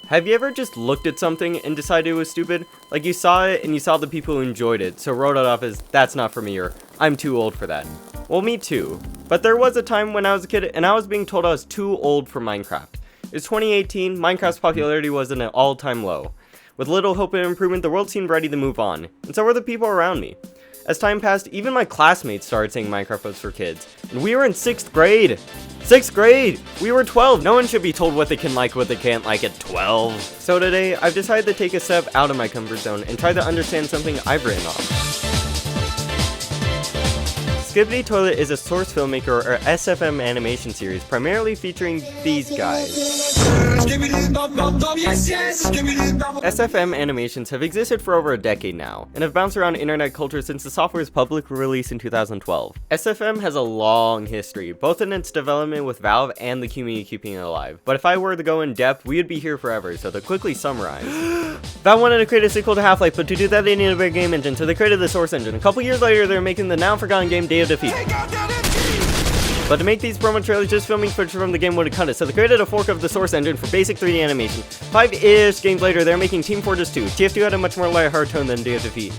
Have you ever just looked at something and decided it was stupid? Like you saw it and you saw the people who enjoyed it, so wrote it off as, that's not for me, or I'm too old for that. Well, me too. But there was a time when I was a kid and I was being told I was too old for Minecraft. It's 2018, Minecraft's popularity was at an all-time low. With little hope of improvement, the world seemed ready to move on, and so were the people around me. As time passed, even my classmates started saying Minecraft was for kids, and we were in 6th grade! 6th grade! We were 12! No one should be told what they can like, what they can't like at 12. So today, I've decided to take a step out of my comfort zone and try to understand something I've written off. Skibidi Toilet is a source filmmaker or SFM animation series primarily featuring these guys. SFM animations have existed for over a decade now, and have bounced around internet culture since the software's public release in 2012. SFM has a long history, both in its development with Valve and the community keeping it alive. But if I were to go in depth, we would be here forever, so to quickly summarize. Valve wanted to create a sequel to Half-Life, but to do that they needed a big game engine, so they created the Source engine. A couple years later, they were making the now-forgotten game Day of Defeat. But to make these promo trailers, just filming footage from the game would have cut it, so they created a fork of the Source engine for basic 3D animation. 5-ish games later, they're making Team Fortress 2. TF2 had a much more lighthearted tone than Day of Defeat.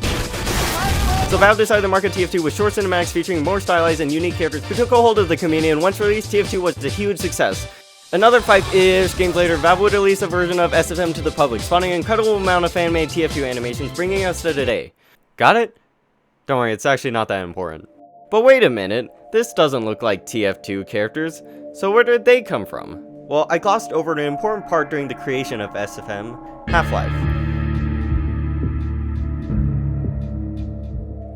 So Valve decided to market TF2 with short cinematics featuring more stylized and unique characters who took a hold of the community, and once released, TF2 was a huge success. Another 5-ish games later, Valve would release a version of SFM to the public, spawning an incredible amount of fan-made TF2 animations, bringing us to today. Got it? Don't worry, it's actually not that important. But wait a minute, this doesn't look like TF2 characters, so where did they come from? Well, I glossed over an important part during the creation of SFM, Half-Life.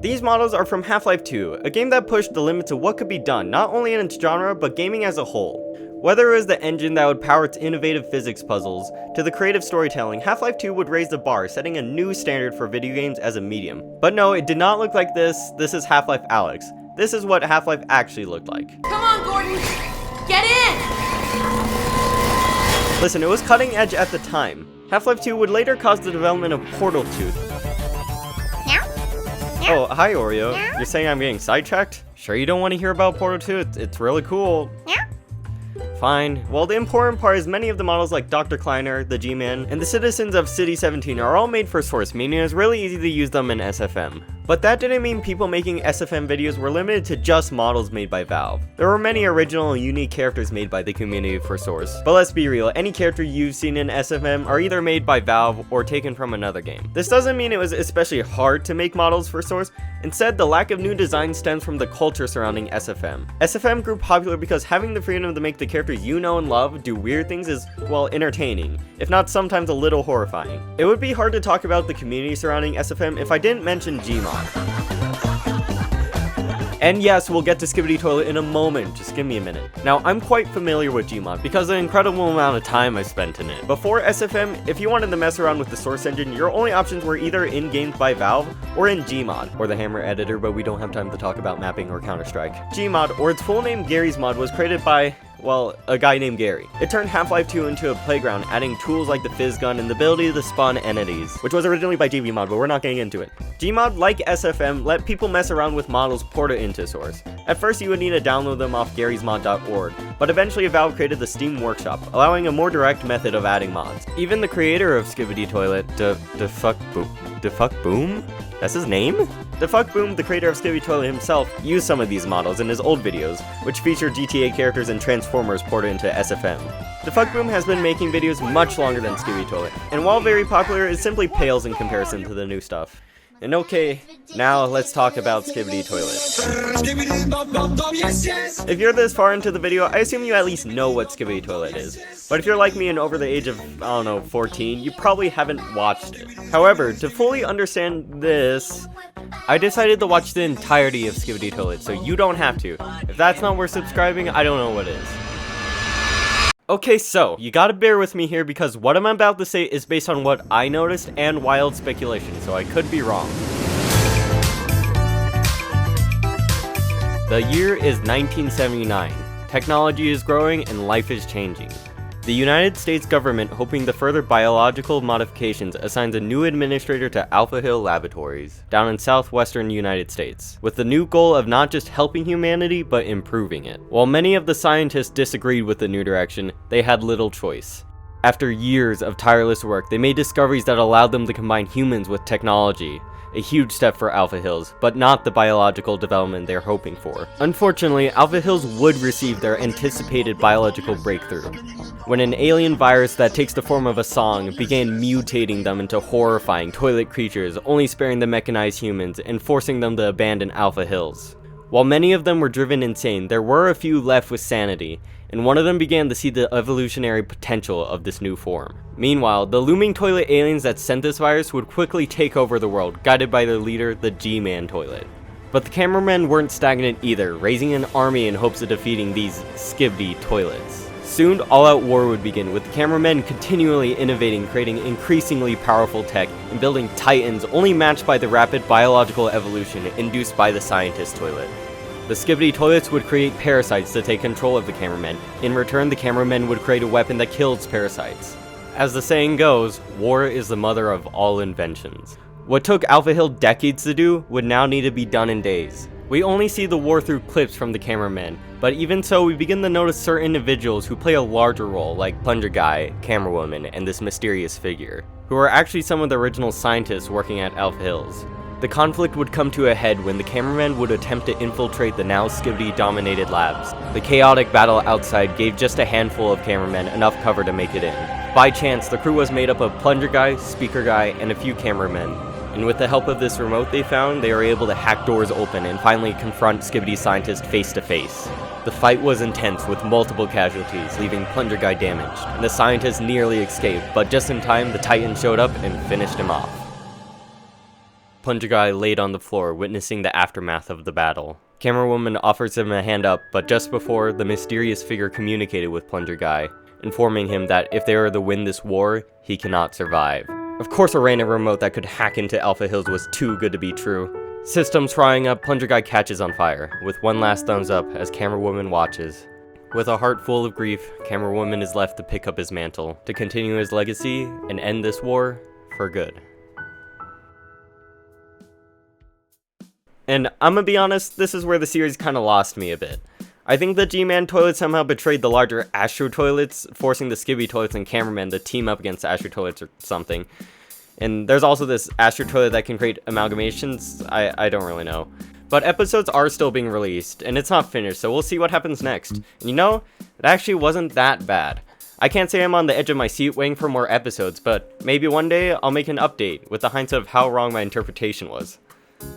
These models are from Half-Life 2, a game that pushed the limits of what could be done, not only in its genre, but gaming as a whole. Whether it was the engine that would power its innovative physics puzzles, to the creative storytelling, Half-Life 2 would raise the bar, setting a new standard for video games as a medium. But no, it did not look like this. This is Half-Life Alyx. This is what Half-Life actually looked like. Come on, Gordon! Get in! Listen, it was cutting edge at the time. Half-Life 2 would later cause the development of Portal 2. Oh, hi Oreo. You're saying I'm getting sidetracked? Sure you don't want to hear about Portal 2? It's really cool. Fine. Well, the important part is many of the models like Dr. Kleiner, the G-Man, and the citizens of City 17 are all made for Source, meaning it's really easy to use them in SFM. But that didn't mean people making SFM videos were limited to just models made by Valve. There were many original and unique characters made by the community for Source. But let's be real, any character you've seen in SFM are either made by Valve or taken from another game. This doesn't mean it was especially hard to make models for Source. Instead, the lack of new design stems from the culture surrounding SFM. SFM grew popular because having the freedom to make the characters you know and love do weird things is, well, entertaining, if not sometimes a little horrifying. It would be hard to talk about the community surrounding SFM if I didn't mention Gmod. And yes, we'll get to Skibidi Toilet in a moment, just give me a minute. Now, I'm quite familiar with Gmod because of the incredible amount of time I've spent in it. Before SFM, if you wanted to mess around with the Source engine, your only options were either in games by Valve or in Gmod, or the Hammer editor, but we don't have time to talk about mapping or Counter-Strike. Gmod, or its full name Gary's Mod, was created by, well, a guy named Gary. It turned Half-Life 2 into a playground, adding tools like the Fizz Gun and the ability to spawn entities, which was originally by GVMod, but we're not getting into it. Gmod, like SFM, let people mess around with models ported into Source. At first, you would need to download them off garysmod.org, but eventually Valve created the Steam Workshop, allowing a more direct method of adding mods. Even the creator of Skibidi Toilet, Defuck Boom? That's his name? Defuck Boom, the creator of Skibidi Toilet himself, used some of these models in his old videos, which featured GTA characters and Transformers ported into SFM. Defuck Boom has been making videos much longer than Skibidi Toilet, and while very popular, it simply pales in comparison to the new stuff. And okay, now let's talk about Skibidi Toilet. If you're this far into the video, I assume you at least know what Skibidi Toilet is. But if you're like me and over the age of, 14, you probably haven't watched it. However, to fully understand this, I decided to watch the entirety of Skibidi Toilet, so you don't have to. If that's not worth subscribing, I don't know what is. Okay, so, you gotta bear with me here because what I'm about to say is based on what I noticed and wild speculation, so I could be wrong. The year is 1979. Technology is growing and life is changing. The United States government, hoping to further biological modifications, assigns a new administrator to Alpha Hill Laboratories, down in southwestern United States, with the new goal of not just helping humanity, but improving it. While many of the scientists disagreed with the new direction, they had little choice. After years of tireless work, they made discoveries that allowed them to combine humans with technology. A huge step for Alpha Hills, but not the biological development they're hoping for. Unfortunately, Alpha Hills would receive their anticipated biological breakthrough, when an alien virus that takes the form of a song began mutating them into horrifying toilet creatures, only sparing the mechanized humans and forcing them to abandon Alpha Hills. While many of them were driven insane, there were a few left with sanity, and one of them began to see the evolutionary potential of this new form. Meanwhile, the looming toilet aliens that sent this virus would quickly take over the world, guided by their leader, the G-Man toilet. But the cameramen weren't stagnant either, raising an army in hopes of defeating these Skibidi toilets. Soon, all-out war would begin, with the cameramen continually innovating, creating increasingly powerful tech, and building titans only matched by the rapid biological evolution induced by the scientist toilet. The Skibidi toilets would create parasites to take control of the cameramen. In return, the cameramen would create a weapon that kills parasites. As the saying goes, war is the mother of all inventions. What took Alpha Hill decades to do would now need to be done in days. We only see the war through clips from the cameramen, but even so, we begin to notice certain individuals who play a larger role, like Plunger Guy, Camerawoman, and this mysterious figure, who are actually some of the original scientists working at Alpha Hills. The conflict would come to a head when the cameramen would attempt to infiltrate the now Skibidi-dominated labs. The chaotic battle outside gave just a handful of cameramen enough cover to make it in. By chance, the crew was made up of Plunger Guy, Speaker Guy, and a few cameramen. And with the help of this remote they found, they were able to hack doors open and finally confront Skibidi scientists face to face. The fight was intense with multiple casualties, leaving Plunger Guy damaged, and the scientist nearly escaped, but just in time the Titan showed up and finished him off. Plunger Guy laid on the floor, witnessing the aftermath of the battle. Camerawoman offers him a hand up, but just before, the mysterious figure communicated with Plunger Guy, informing him that if they were to win this war, he cannot survive. Of course, a random remote that could hack into Alpha Hills was too good to be true. Systems frying up, Plunger Guy catches on fire, with one last thumbs up as Camerawoman watches. With a heart full of grief, Camerawoman is left to pick up his mantle, to continue his legacy and end this war for good. And I'm gonna be honest, this is where the series kinda lost me a bit. I think the G-Man toilet somehow betrayed the larger Astro toilets, forcing the Skibidi toilets and cameramen to team up against the Astro toilets or something. And there's also this Astro toilet that can create amalgamations. I don't really know. But episodes are still being released, and it's not finished, so we'll see what happens next. And you know, it actually wasn't that bad. I can't say I'm on the edge of my seat waiting for more episodes, but maybe one day I'll make an update with the hindsight of how wrong my interpretation was.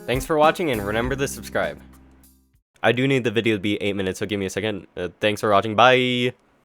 Thanks for watching, and remember to subscribe. I do need the video to be 8 minutes, so give me a second. Thanks for watching, bye!